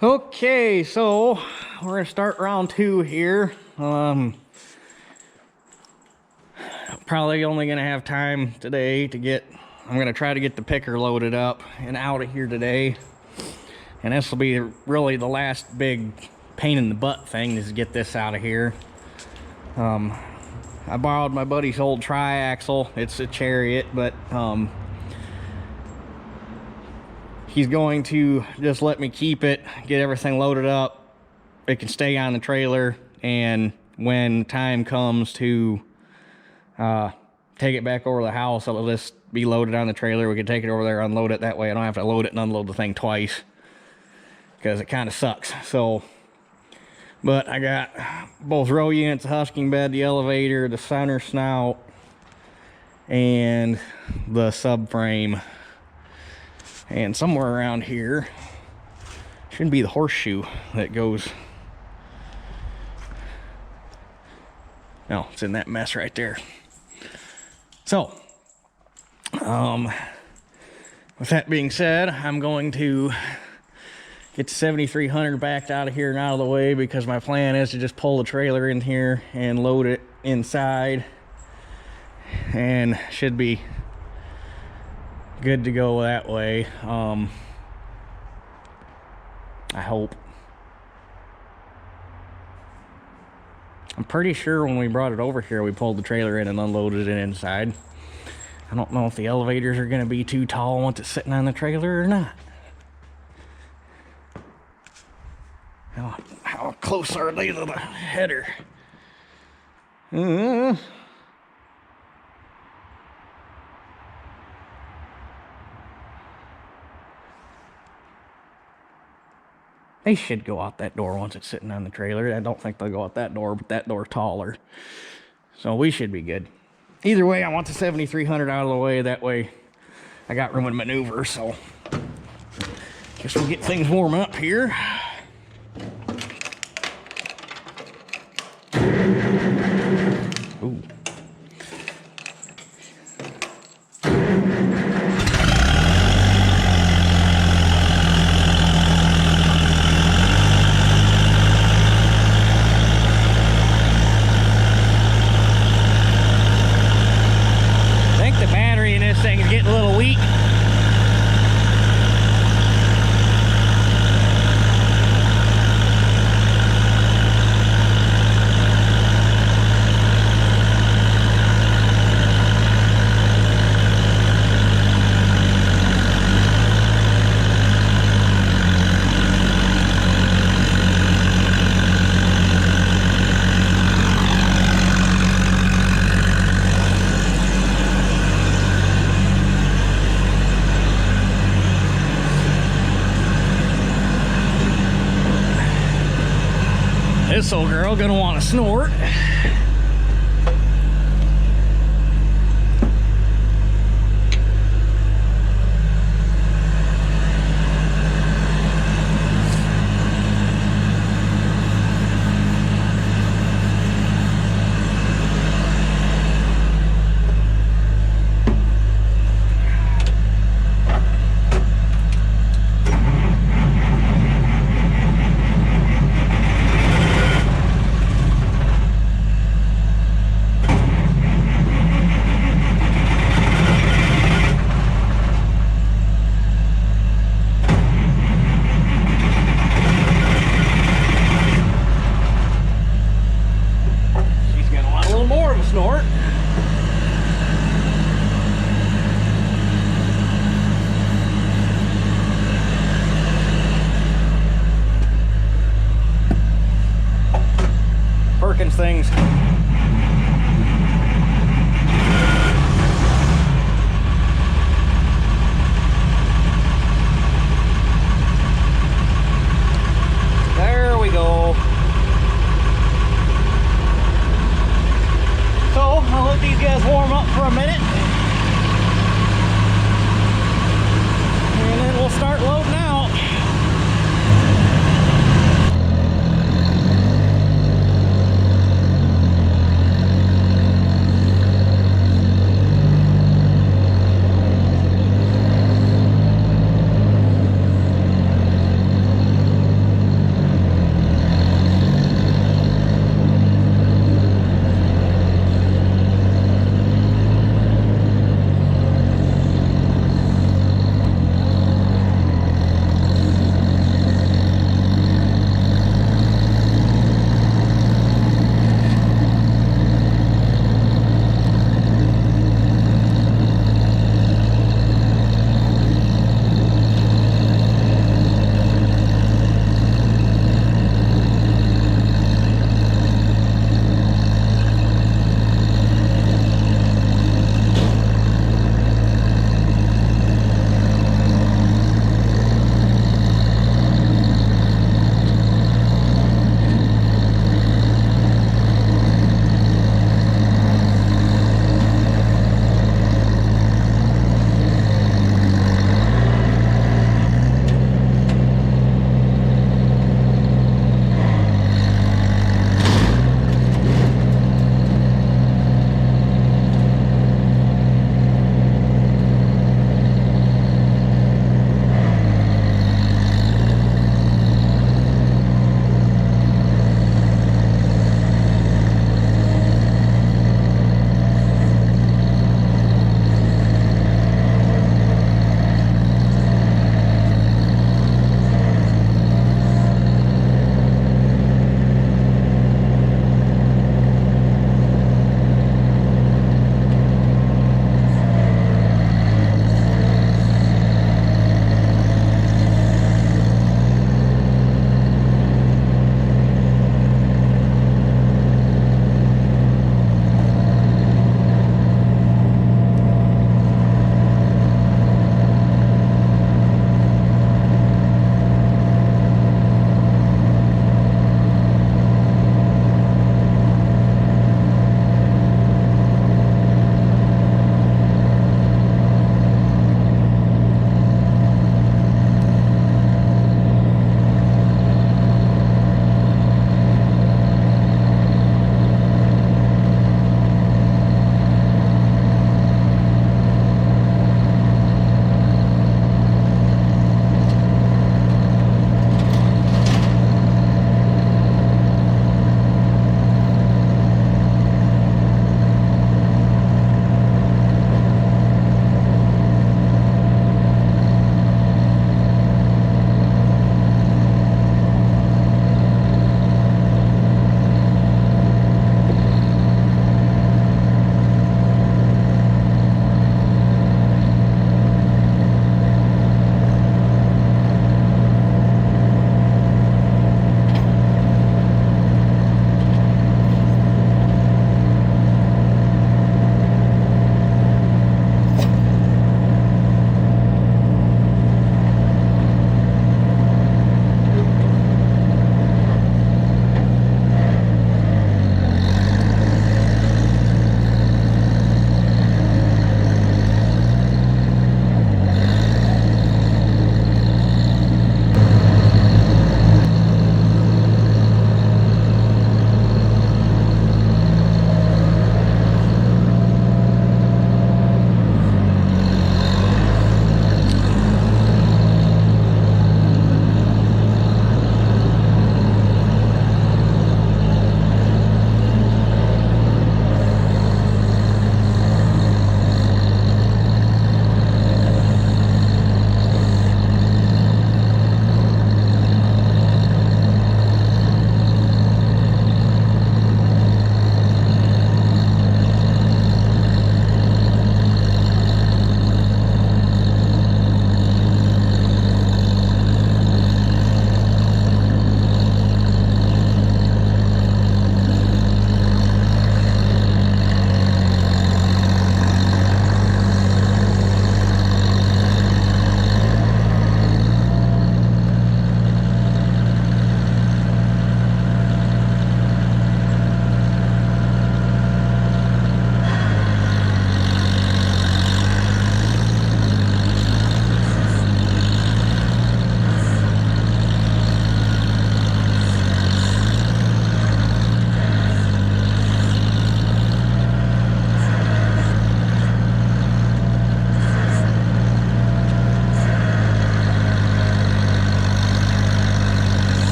Okay, so we're gonna start round two here. Probably only gonna have time today to get. I'm gonna try to get the picker loaded up and out of here today, and this will be really the last big pain in the butt thing is to get this out of here. I borrowed my buddy's old tri-axle. It's a Chariot, but he's going to just let me keep it, get everything loaded up. It can stay on the trailer, and when time comes to take it back over to the house, it'll just be loaded on the trailer. We can take it over there, unload it. That way I don't have to load it and unload the thing twice, because it kind of sucks. So, but I got both row units, the husking bed, the elevator, the center snout, and the subframe. And somewhere around here should be the horseshoe that goes. No, it's in that mess right there. So, with that being said, I'm going to get the 7300 backed out of here and out of the way, because my plan is to just pull the trailer in here and load it inside, and should be good to go that way. I hope. I'm pretty sure when we brought it over here, we pulled the trailer in and unloaded it inside. I don't know if the elevators are going to be too tall once it's sitting on the trailer or not. How close are they to the header? They should go out that door once it's sitting on the trailer. I don't think they'll go out that door, but that door's taller. So we should be good. Either way, I want the 7300 out of the way. That way I got room to maneuver. So guess we'll get things warm up here. Ooh. Thing's getting a little weak. This old girl gonna want to snort.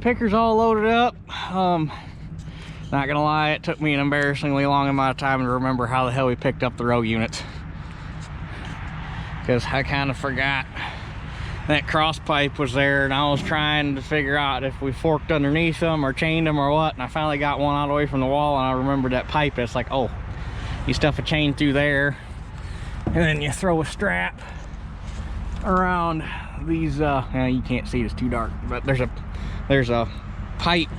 picker's all loaded up. Not gonna lie, it took me an embarrassingly long amount of time to remember how the hell we picked up the row units, because I kind of forgot that cross pipe was there, and I was trying to figure out if we forked underneath them or chained them or what, and I finally got one all the way from the wall, and I remembered that pipe. It's like, oh, you stuff a chain through there, and then you throw a strap around these you can't see it, it's too dark, but there's a pipe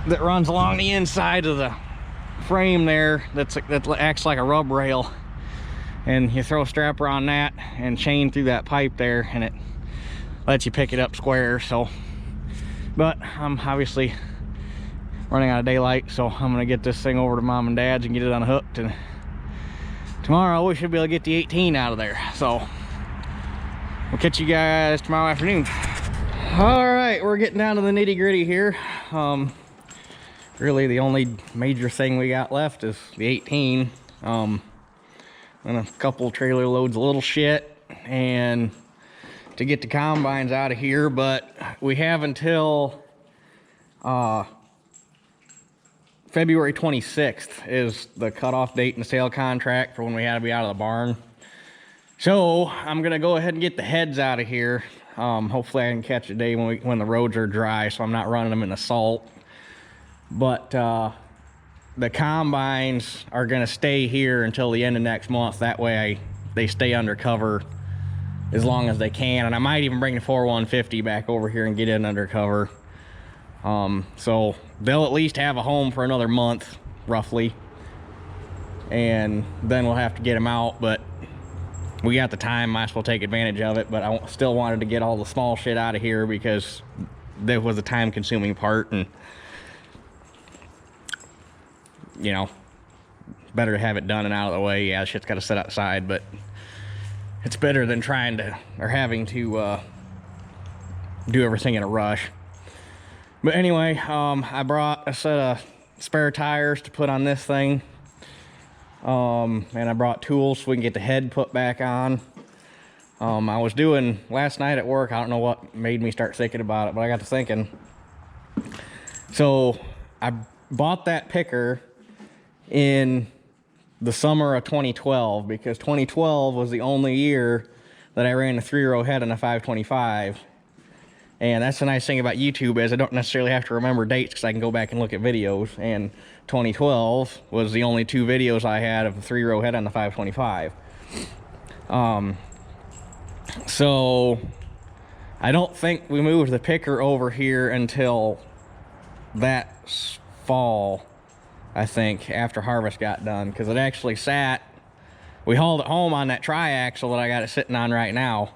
that runs along the inside of the frame there that acts like a rub rail, and you throw a strap around that and chain through that pipe there, and it lets you pick it up square. So, but I'm obviously running out of daylight, so I'm gonna get this thing over to mom and dad's and get it unhooked, and tomorrow we should be able to get the 18 out of there. So we'll catch you guys tomorrow afternoon. All right, we're getting down to the nitty-gritty here. Really the only major thing we got left is the 18, and a couple trailer loads of little shit, and to get the combines out of here. But we have until February 26th is the cutoff date in the sale contract for when we had to be out of the barn. So I'm gonna go ahead and get the heads out of here. Hopefully I can catch a day when the roads are dry, so I'm not running them in the salt. But the combines are gonna stay here until the end of next month. That way they stay under cover as long as they can, and I might even bring the 4150 back over here and get it under cover. So they'll at least have a home for another month roughly, and then we'll have to get them out. But we got the time, might as well take advantage of it. But I still wanted to get all the small shit out of here because that was a time consuming part, and you know, better to have it done and out of the way. Yeah, shit's got to sit outside, but it's better than trying to or having to do everything in a rush. But anyway, I brought a set of spare tires to put on this thing, and I brought tools so we can get the head put back on. I was doing last night at work, I don't know what made me start thinking about it, but I got to thinking. So I bought that picker in the summer of 2012 because 2012 was the only year that I ran a 3-row head on a 525. And that's the nice thing about YouTube, is I don't necessarily have to remember dates because I can go back and look at videos. And 2012 was the only 2 videos I had of a 3-row head on the 525. So I don't think we moved the picker over here until that fall, I think, after harvest got done, because it actually sat, we hauled it home on that triaxle that I got it sitting on right now.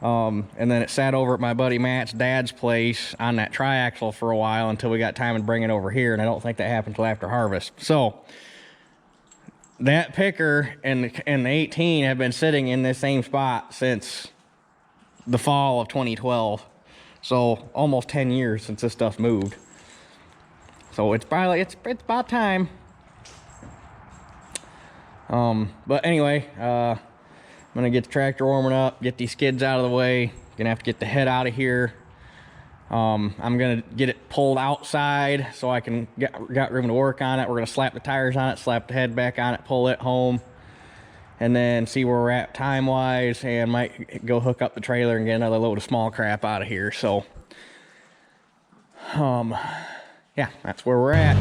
And then it sat over at my buddy Matt's dad's place on that triaxle for a while until we got time to bring it over here, and I don't think that happened until after harvest. So that picker and the 18 have been sitting in this same spot since the fall of 2012. So almost 10 years since this stuff moved. So it's probably, it's about time. But anyway, I'm gonna get the tractor warming up, get these skids out of the way. Gonna have to get the head out of here. I'm gonna get it pulled outside so I can got room to work on it. We're gonna slap the tires on it, slap the head back on it, pull it home, and then see where we're at time wise, and might go hook up the trailer and get another load of small crap out of here. So yeah, that's where we're at.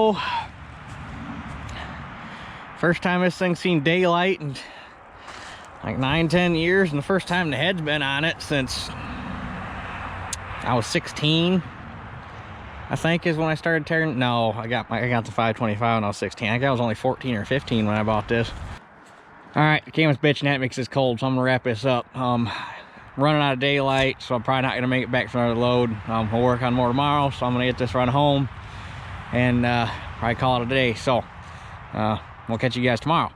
So, first time this thing's seen daylight in like 9-10 years, and the first time the head's been on it since I was 16. I think is when I started tearing. No, I got the 525 when I was 16. I think I was only 14 or 15 when I bought this. All right, the camera's bitching at me because it's cold, so I'm gonna wrap this up. Running out of daylight, so I'm probably not gonna make it back for another load. We'll work on more tomorrow, so I'm gonna get this run home and probably call it a day. So we'll catch you guys tomorrow.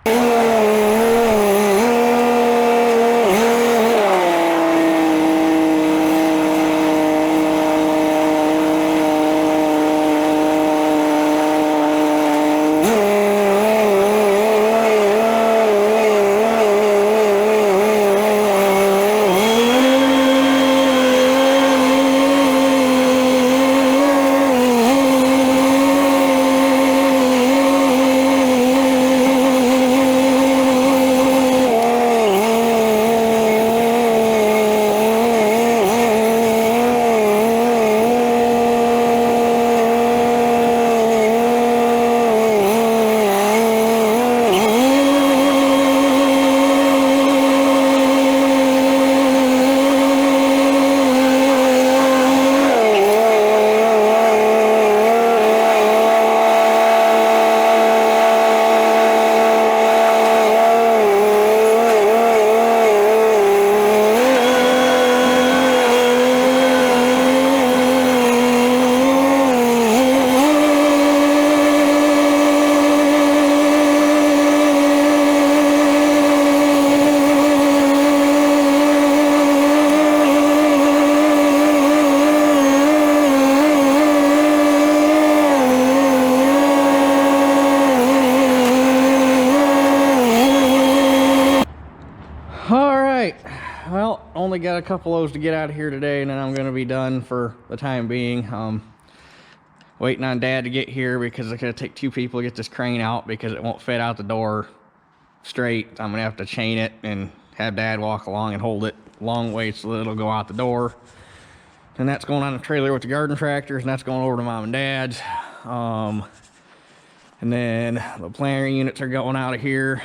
Well, only got a couple loads to get out of here today, and then I'm going to be done for the time being. Waiting on Dad to get here because it's going to take 2 people to get this crane out because it won't fit out the door straight. I'm going to have to chain it and have Dad walk along and hold it a long way so that it'll go out the door. And that's going on the trailer with the garden tractors, and that's going over to Mom and Dad's. And then the planter units are going out of here,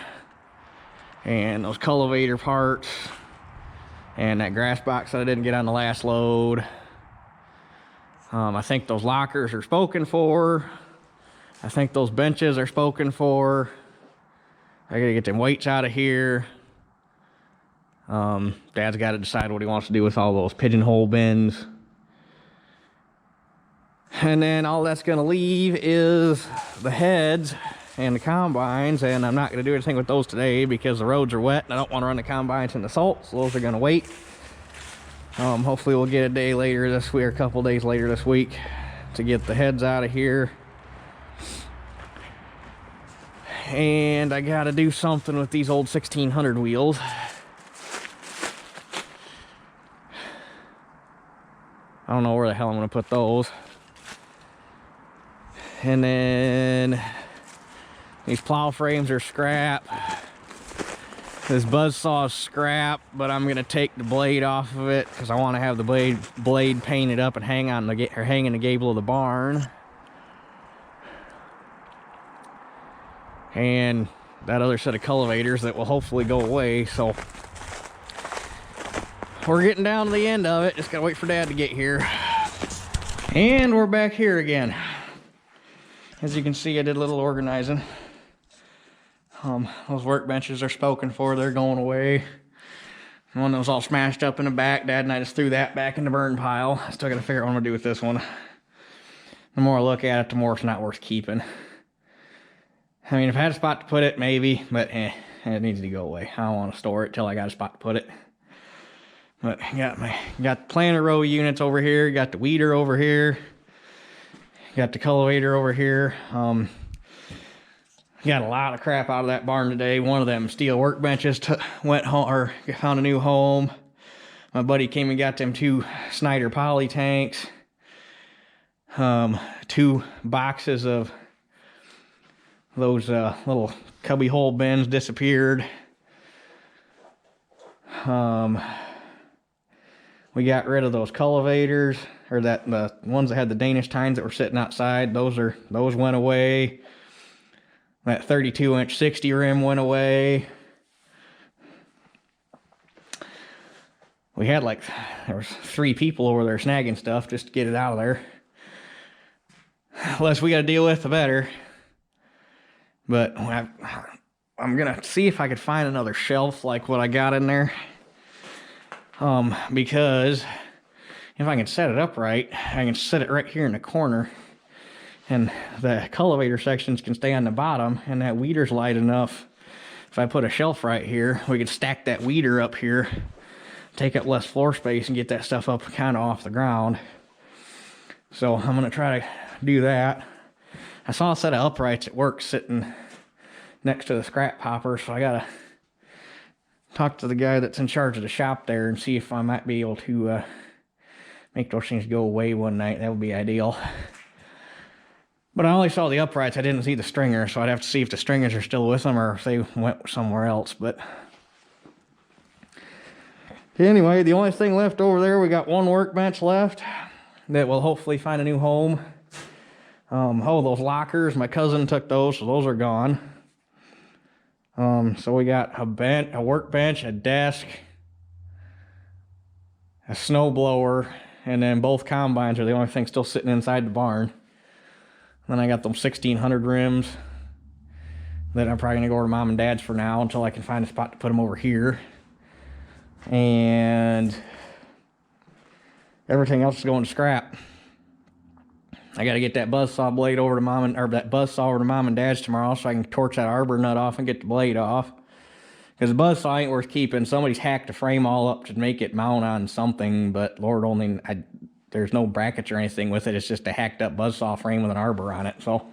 and those cultivator parts, and that grass box that I didn't get on the last load. I think those lockers are spoken for. I think those benches are spoken for. I gotta get them weights out of here. Dad's got to decide what he wants to do with all those pigeonhole bins. And then all that's gonna leave is the heads and the combines, and I'm not going to do anything with those today because the roads are wet and I don't want to run the combines in the salt, so those are going to wait. Hopefully we'll get a day later this week, or a couple days later this week, to get the heads out of here. And I got to do something with these old 1600 wheels. I don't know where the hell I'm going to put those. And then these plow frames are scrap. This buzzsaw is scrap, but I'm gonna take the blade off of it because I want to have the blade painted up and hang in the gable of the barn. And that other set of cultivators that will hopefully go away. So we're getting down to the end of it. Just gotta wait for Dad to get here. And we're back here again. As you can see, I did a little organizing. Those workbenches are spoken for, they're going away. The one that was all smashed up in the back, Dad and I just threw that back in the burn pile. I still gotta figure out what I'm gonna do with this one. The more I look at it, the more it's not worth keeping. I mean, if I had a spot to put it, maybe, but it needs to go away. I don't want to store it till I got a spot to put it. But got the planter row units over here, got the weeder over here, got the cultivator over here. Got a lot of crap out of that barn today. One of them steel workbenches went home, or found a new home. My buddy came and got them 2 Snyder poly tanks. 2 boxes of those little cubby hole bins disappeared. We got rid of those cultivators, or the ones that had the Danish tines that were sitting outside. Those went away. That 32-inch 60 rim went away. We had there was 3 people over there snagging stuff just to get it out of there. The less we got to deal with, the better. But I'm gonna see if I could find another shelf like what I got in there. Because if I can set it up right, I can set it right here in the corner, and the cultivator sections can stay on the bottom, and that weeder's light enough. If I put a shelf right here, we could stack that weeder up here, take up less floor space, and get that stuff up kind of off the ground. So I'm gonna try to do that. I saw a set of uprights at work sitting next to the scrap popper, so I gotta talk to the guy that's in charge of the shop there and see if I might be able to make those things go away one night. That would be ideal. But I only saw the uprights. I didn't see the stringer, so I'd have to see if the stringers are still with them or if they went somewhere else. But anyway, the only thing left over there, we got one workbench left that will hopefully find a new home. Oh, those lockers, my cousin took those, so those are gone. So we got a workbench, a desk, a snow blower, and then both combines are the only thing still sitting inside the barn. Then I got them 1600 rims that I'm probably gonna go over to Mom and Dad's for now until I can find a spot to put them over here. And everything else is going to scrap. I got to get that buzzsaw blade over to that buzzsaw over to Mom and Dad's tomorrow so I can torch that arbor nut off and get the blade off. Because the buzzsaw ain't worth keeping. Somebody's hacked the frame all up to make it mount on something, but Lord only, there's no brackets or anything with it. It's just a hacked up buzzsaw frame with an arbor on it. So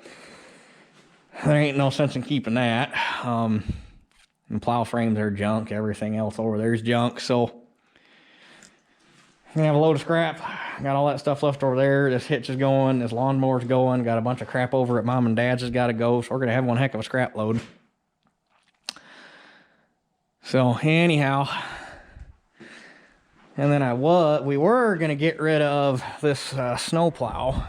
there ain't no sense in keeping that. And plow frames are junk. Everything else over there is junk. So I'm gonna have a load of scrap. Got all that stuff left over there. This hitch is going. This lawnmower's going. Got a bunch of crap over at Mom and Dad's has got to go. So we're gonna have one heck of a scrap load. So anyhow, and then we were gonna get rid of this snow plow.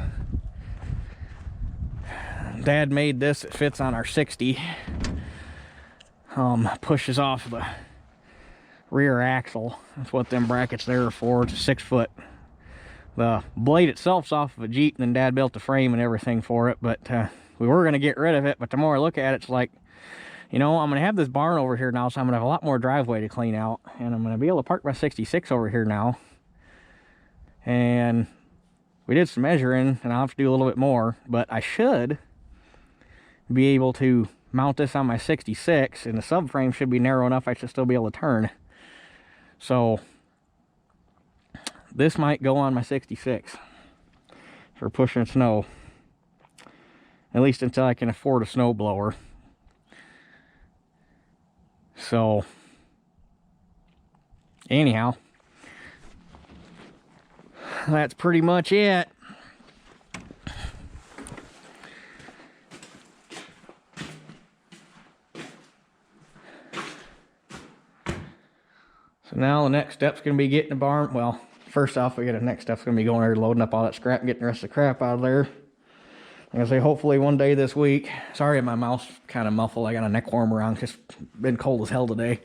Dad made this. It fits on our 60. Pushes off the rear axle. That's what them brackets there are for. It's a 6 foot. The blade itself's off of a Jeep, and then Dad built the frame and everything for it. But we were going to get rid of it. But the more I look at it, it's like, you know, I'm going to have this barn over here now, so I'm going to have a lot more driveway to clean out. And I'm going to be able to park my 66 over here now. And we did some measuring, and I'll have to do a little bit more. But I should be able to mount this on my 66, and the subframe should be narrow enough I should still be able to turn. So this might go on my 66 for pushing snow, at least until I can afford a snow blower. So anyhow, that's pretty much it. So now the next step's going to be getting the barn. Well, first off, the next step's going to be going there, loading up all that scrap and getting the rest of the crap out of there. Like I say, hopefully one day this week. Sorry, my mouth's kind of muffled. I got a neck warmer on. It's been cold as hell today.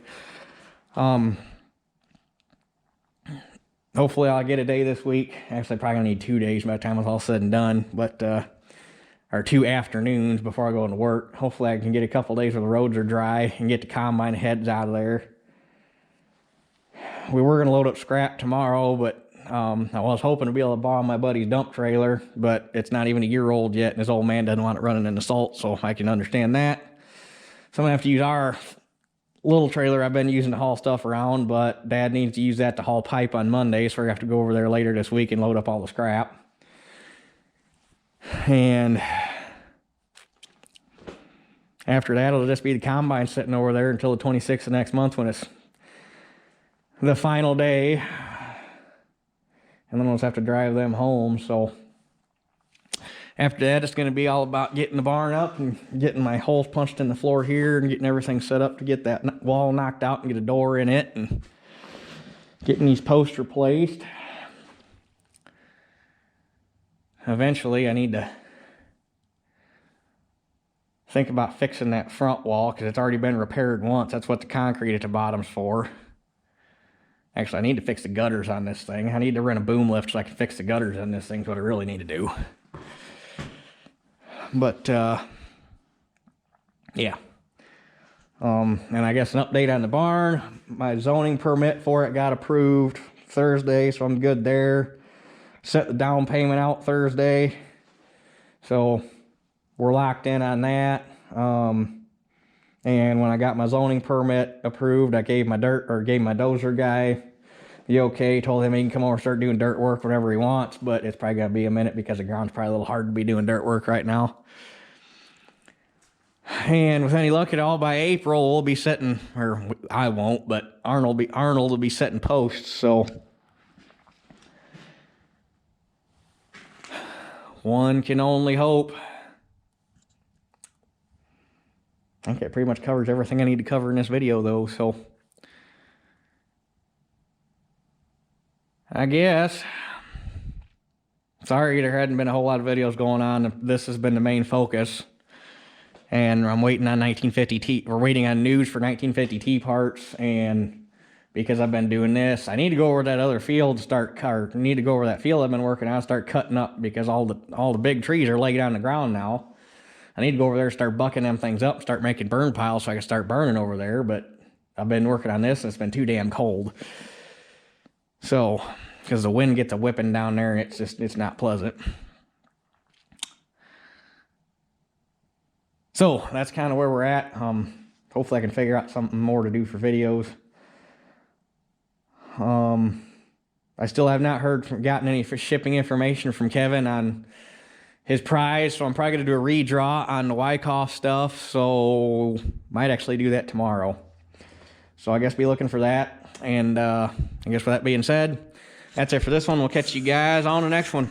Hopefully I'll get a day this week. Actually, probably gonna need 2 days by the time it's all said and done. But or 2 afternoons before I go into work. Hopefully I can get a couple days where the roads are dry and get the combine heads out of there. We were gonna load up scrap tomorrow, but I was hoping to be able to borrow my buddy's dump trailer, but it's not even a year old yet, and his old man doesn't want it running in the salt, so I can understand that. So I'm gonna have to use our little trailer I've been using to haul stuff around, but Dad needs to use that to haul pipe on Monday, so we're gonna have to go over there later this week and load up all the scrap. And after that, it'll just be the combine sitting over there until the 26th of next month when it's the final day. And then we'll just have to drive them home. So after that, it's going to be all about getting the barn up and getting my holes punched in the floor here and getting everything set up to get that wall knocked out and get a door in it and getting these posts replaced. Eventually, I need to think about fixing that front wall because it's already been repaired once. That's what the concrete at the bottom's for. Actually, I need to fix the gutters on this thing. I need to rent a boom lift so I can fix the gutters on this thing. Is what I really need to do. But, yeah. And I guess an update on the barn. My zoning permit for it got approved Thursday, so I'm good there. Set the down payment out Thursday. So we're locked in on that. And when I got my zoning permit approved, I gave my dozer guy the okay, told him he can come over and start doing dirt work whenever he wants, but it's probably gonna be a minute because the ground's probably a little hard to be doing dirt work right now. And with any luck at all, by April we'll be setting, or I won't, but Arnold will be setting posts. So one can only hope. I think that pretty much covers everything I need to cover in this video, though, so I guess. Sorry there hadn't been a whole lot of videos going on. This has been the main focus. And I'm waiting on 1950T. We're waiting on news for 1950T parts, and because I've been doing this, I need to go over that other field, need to go over that field I've been working on, start cutting up because all the big trees are laid on the ground now. I need to go over there and start bucking them things up, start making burn piles so I can start burning over there, but I've been working on this and it's been too damn cold. So, because the wind gets a whipping down there and it's not pleasant. So, that's kind of where we're at. Hopefully I can figure out something more to do for videos. I still have not gotten any shipping information from Kevin on his prize, so I'm probably going to do a redraw on the Wyckoff stuff, so might actually do that tomorrow. So I guess be looking for that, and I guess with that being said, that's it for this one. We'll catch you guys on the next one.